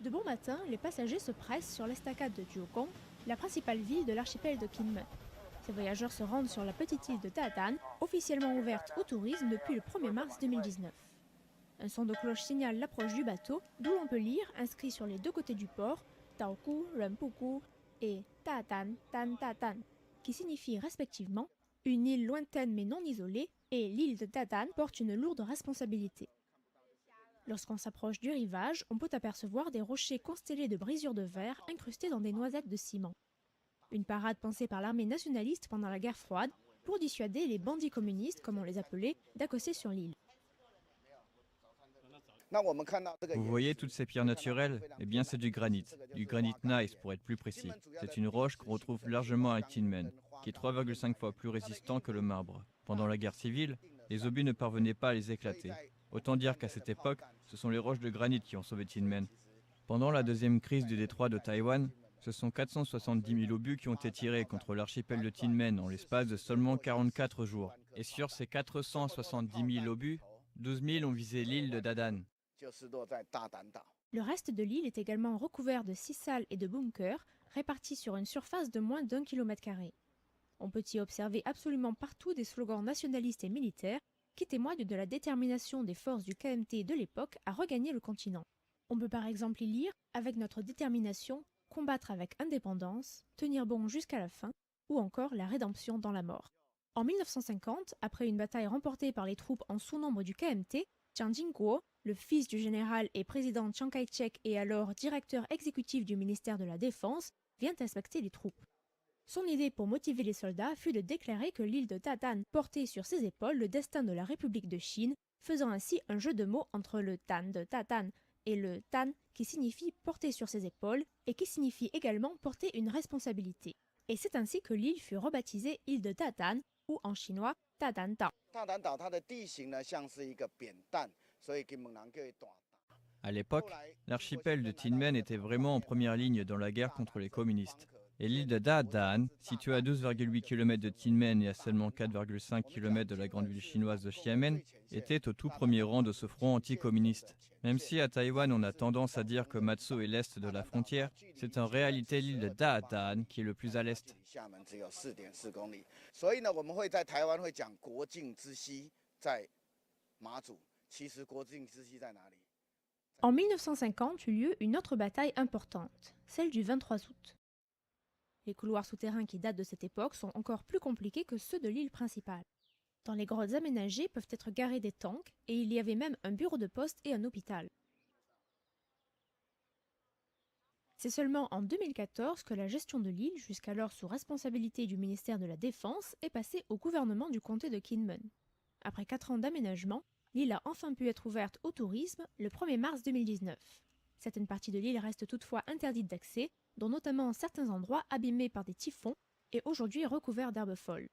De bon matin, les passagers se pressent sur l'estacade de Jiugong, la principale ville de l'archipel de Kinmen. Ces voyageurs se rendent sur la petite île de Taatan, officiellement ouverte au tourisme depuis le 1er mars 2019. Un son de cloche signale l'approche du bateau, d'où l'on peut lire, inscrit sur les deux côtés du port, Taoku, Renpuku et Taatan, Tan Taatan, qui signifient respectivement une île lointaine mais non isolée, et l'île de Taatan porte une lourde responsabilité. Lorsqu'on s'approche du rivage, on peut apercevoir des rochers constellés de brisures de verre incrustés dans des noisettes de ciment. Une parade pensée par l'armée nationaliste pendant la guerre froide pour dissuader les bandits communistes, comme on les appelait, d'accosser sur l'île. Vous voyez toutes ces pierres naturelles? Eh bien, c'est du granit nice pour être plus précis. C'est une roche qu'on retrouve largement à Kinmen, qui est 3,5 fois plus résistant que le marbre. Pendant la guerre civile, les obus ne parvenaient pas à les éclater. Autant dire qu'à cette époque, ce sont les roches de granit qui ont sauvé Kinmen. Pendant la deuxième crise du détroit de Taïwan, ce sont 470 000 obus qui ont été tirés contre l'archipel de Kinmen en l'espace de seulement 44 jours. Et sur ces 470 000 obus, 12 000 ont visé l'île de Dadan. Le reste de l'île est également recouvert de sisal et de bunkers, répartis sur une surface de moins d'1 km². On peut y observer absolument partout des slogans nationalistes et militaires qui témoignent de la détermination des forces du KMT de l'époque à regagner le continent. On peut par exemple y lire « Avec notre détermination, combattre avec indépendance, tenir bon jusqu'à la fin » ou encore « La rédemption dans la mort ». En 1950, après une bataille remportée par les troupes en sous-nombre du KMT, Chiang Jing-kuo, le fils du général et président Chiang Kai-shek et alors directeur exécutif du ministère de la Défense, vient inspecter les troupes. Son idée pour motiver les soldats fut de déclarer que l'île de Taatan portait sur ses épaules le destin de la République de Chine, faisant ainsi un jeu de mots entre le Tan de Taatan et le Tan qui signifie porter sur ses épaules et qui signifie également porter une responsabilité. Et c'est ainsi que l'île fut rebaptisée île de Taatan ou en chinois Taatan Tao. À l'époque, l'archipel de Kinmen était vraiment en première ligne dans la guerre contre les communistes. Et l'île de Dadan, située à 12,8 km de Kinmen et à seulement 4,5 km de la grande ville chinoise de Xiamen, était au tout premier rang de ce front anticommuniste. Même si à Taïwan on a tendance à dire que Matsu est l'est de la frontière, c'est en réalité l'île de Dadan qui est le plus à l'est. En 1950 eut lieu une autre bataille importante, celle du 23 août. Les couloirs souterrains qui datent de cette époque sont encore plus compliqués que ceux de l'île principale. Dans les grottes aménagées peuvent être garés des tanks et il y avait même un bureau de poste et un hôpital. C'est seulement en 2014 que la gestion de l'île, jusqu'alors sous responsabilité du ministère de la Défense, est passée au gouvernement du comté de Kinmen. Après 4 ans d'aménagement, l'île a enfin pu être ouverte au tourisme le 1er mars 2019. Certaines parties de l'île restent toutefois interdites d'accès, dont notamment certains endroits abîmés par des typhons et aujourd'hui recouverts d'herbes folles.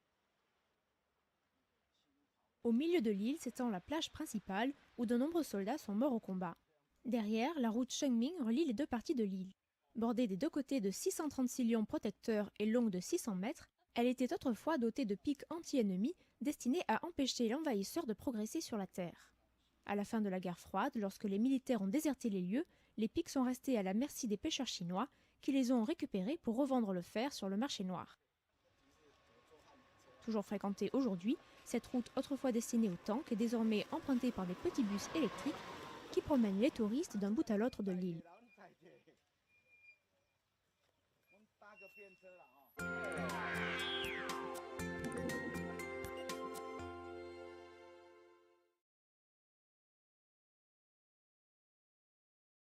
Au milieu de l'île s'étend la plage principale où de nombreux soldats sont morts au combat. Derrière, la route Shengming relie les deux parties de l'île. Bordée des deux côtés de 636 lions protecteurs et longue de 600 mètres, elle était autrefois dotée de pics anti-ennemis destinés à empêcher l'envahisseur de progresser sur la terre. À la fin de la guerre froide, lorsque les militaires ont déserté les lieux, les pics sont restés à la merci des pêcheurs chinois qui les ont récupérés pour revendre le fer sur le marché noir. Toujours fréquentée aujourd'hui, cette route autrefois destinée aux tanks est désormais empruntée par des petits bus électriques qui promènent les touristes d'un bout à l'autre de l'île.